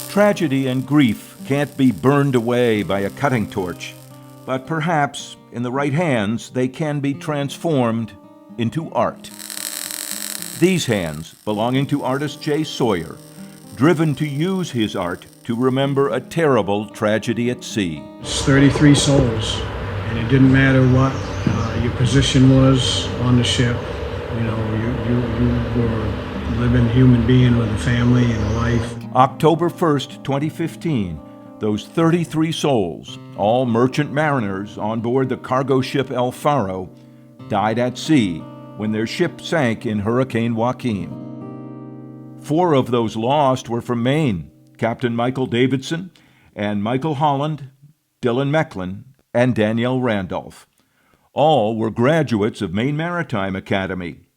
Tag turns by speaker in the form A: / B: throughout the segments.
A: Tragedy and grief can't be burned away by a cutting torch, but perhaps, in the right hands, they can be transformed into art. These hands, belonging to artist Jay Sawyer, driven to use his art to remember a terrible tragedy at sea.
B: It's 33 souls, and it didn't matter what your position was on the ship. You know, you were a living human being with a family and a life.
A: October 1st, 2015, those 33 souls, all merchant mariners on board the cargo ship El Faro, died at sea when their ship sank in Hurricane Joaquin. 4 of those lost were from Maine: Captain Michael Davidson and Michael Holland, Dylan Mecklin, and Danielle Randolph. All were graduates of Maine Maritime Academy.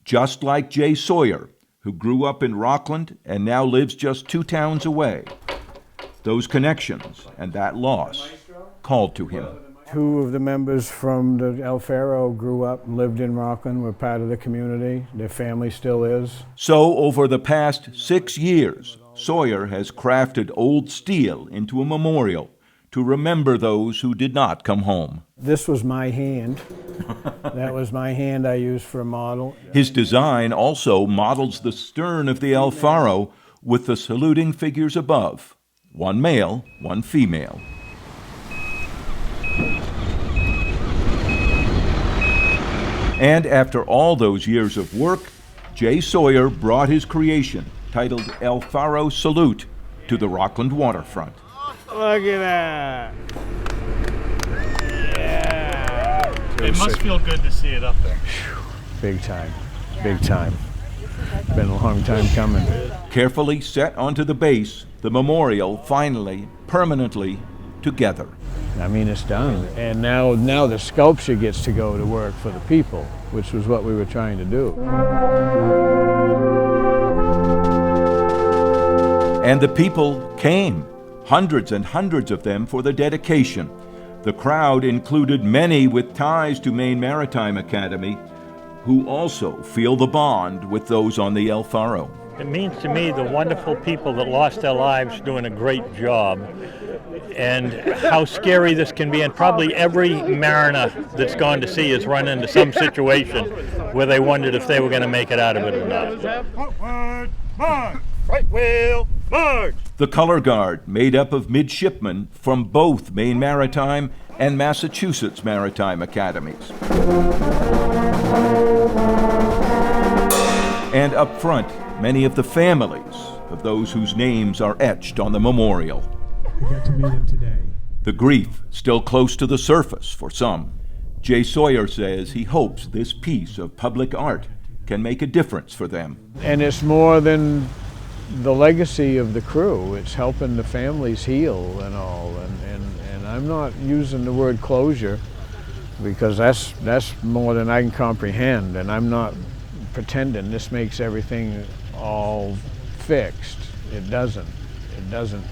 A: Just like Jay Sawyer, who grew up in Rockland and now lives just 2 towns away. Those connections and that loss called to him.
B: 2 of the members from the El Faro grew up and lived in Rockland, were part of the community. Their family still is.
A: So over the past 6 years, Sawyer has crafted old steel into a memorial to remember those who did not come home.
B: This was my hand. That was my hand I used for a model.
A: His design also models the stern of the El Faro with the saluting figures above, 1 male, 1 female. And after all those years of work, Jay Sawyer brought his creation, titled El Faro Solute, to the Rockland waterfront.
B: Look at that. Yeah.
C: It must feel good to see it up there.
B: Big time. Big time. Been a long time coming.
A: Carefully set onto the base, the memorial finally, permanently together.
B: I mean, it's done. And now the sculpture gets to go to work for the people, which was what we were trying to do.
A: And the people came, hundreds and hundreds of them for the dedication. The crowd included many with ties to Maine Maritime Academy, who also feel the bond with those on the El Faro.
C: It means to me the wonderful people that lost their lives doing a great job, and how scary this can be. And probably every mariner that's gone to sea has run into some situation where they wondered if they were going to make it out of it or not.
D: Forward, march! Right wheel, march!
A: The color guard, made up of midshipmen from both Maine Maritime and Massachusetts Maritime Academies. And up front, many of the families of those whose names are etched on the memorial.
B: We got to meet him today.
A: The grief still close to the surface for some. Jay Sawyer says he hopes this piece of public art can make a difference for them.
B: And it's more than the legacy of the crew. It's helping the families heal and all. And I'm not using the word closure because that's more than I can comprehend. And I'm not pretending this makes everything all fixed. It doesn't. It doesn't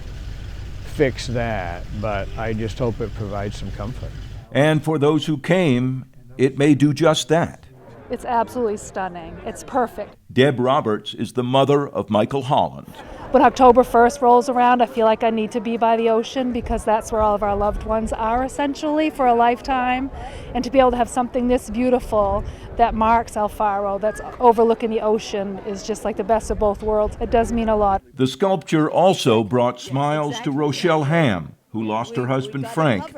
B: fix that, but I just hope it provides some comfort.
A: And for those who came, it may do just that.
E: It's absolutely stunning. It's perfect.
A: Deb Roberts is the mother of Michael Holland.
E: When October 1st rolls around, I feel like I need to be by the ocean because that's where all of our loved ones are essentially for a lifetime. And to be able to have something this beautiful that marks El Faro, that's overlooking the ocean, is just like the best of both worlds. It does mean a lot.
A: The sculpture also brought smiles to Rochelle Ham, who lost her husband Frank,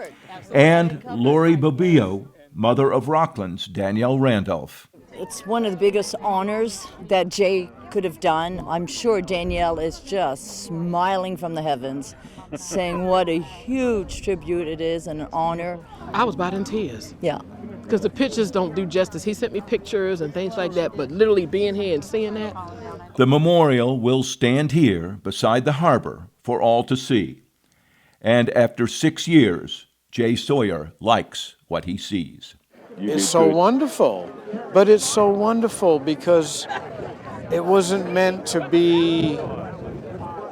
A: and Lori Bobbio, mother of Rockland's Danielle Randolph.
F: It's one of the biggest honors that Jay could have done. I'm sure Danielle is just smiling from the heavens, saying what a huge tribute it is and an honor.
G: I was about in tears.
F: Yeah.
G: Because the pictures don't do justice. He sent me pictures and things like that, but literally being here and seeing that.
A: The memorial will stand here beside the harbor for all to see. And after 6 years, Jay Sawyer likes what he sees.
H: It's so wonderful, but it's so wonderful because it wasn't meant to be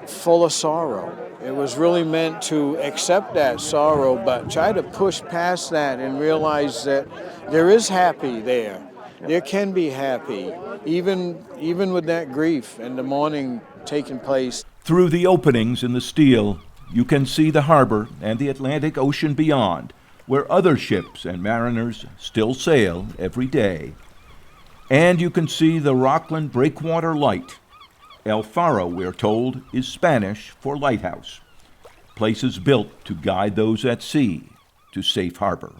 H: full of sorrow. It was really meant to accept that sorrow, but try to push past that and realize that there is happy there. there can be happy, even with that grief and the mourning taking place.
A: Through the openings in the steel, you can see the harbor and the Atlantic Ocean beyond, where other ships and mariners still sail every day. And you can see the Rockland Breakwater Light. El Faro, we're told, is Spanish for lighthouse. Places built to guide those at sea to safe harbor.